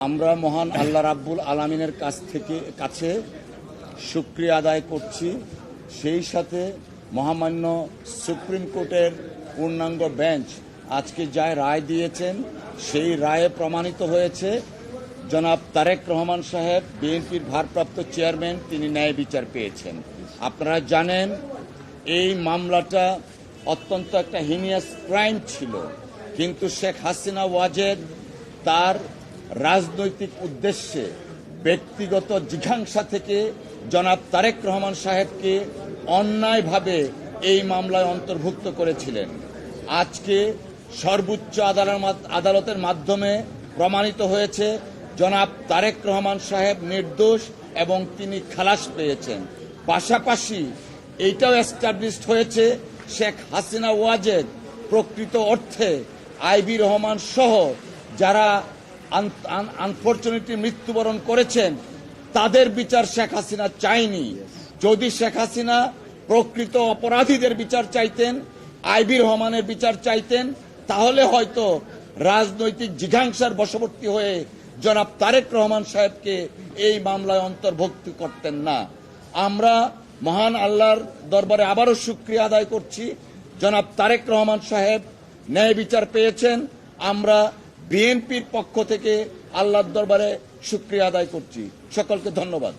আমরা মহান আল্লাহ রাব্বুল আলামিনের কাছে শুকরিয়া আদায় করছি। সেই সাথে মহামান্য সুপ্রিম কোর্টের পূর্ণাঙ্গ বেঞ্চ আজকে যা রায় দিয়েছেন সেই রায়ে প্রমাণিত হয়েছে জনাব তারেক রহমান সাহেব বিএনপির ভারপ্রাপ্ত চেয়ারম্যান, তিনি ন্যায় বিচার পেয়েছেন। আপনারা জানেন এই মামলাটা অত্যন্ত একটা হিনিয়াস ক্রাইম ছিল, কিন্তু শেখ হাসিনা ওয়াজেদ তার রাজনৈতিক উদ্দেশ্যে ব্যক্তিগত জিঘাংসা থেকে জনাব তারেক রহমান সাহেবকে অন্যায়ভাবে এই মামলায় অন্তর্ভুক্ত করেছিলেন। আজকে সর্বোচ্চ আদালতের মাধ্যমে প্রমাণিত হয়েছে জনাব তারেক রহমান সাহেব নির্দোষ এবং তিনি খালাস পেয়েছেন। পাশাপাশি এইটাও এস্টাবলিশড হয়েছে শেখ হাসিনা ওয়াজেদ প্রকৃত অর্থে আইবি রহমান সহ যারা আনফরচুনেটলি মৃত্যুবরণ করেছেন তাদের বিচার শেখ হাসিনা চায়নি। যদি শেখ হাসিনা প্রকৃত অপরাধীদের বিচার চাইতেন, আইবি রহমানের বিচার চাইতেন, তাহলে হয়তো রাজনৈতিক জিঘাংসার বশবর্তী হয়ে জনাব তারেক রহমান সাহেবকে এই মামলায় অন্তর্ভুক্ত করতেন না। আমরা মহান আল্লাহর দরবারে আবারও শুকরিয়া আদায় করছি। জনাব তারেক রহমান সাহেব ন্যায় বিচার পেয়েছেন। আমরা বিএনপির পক্ষ থেকে আল্লাহর দরবারে শুকরিয়া আদায় করছি। সকলকে ধন্যবাদ।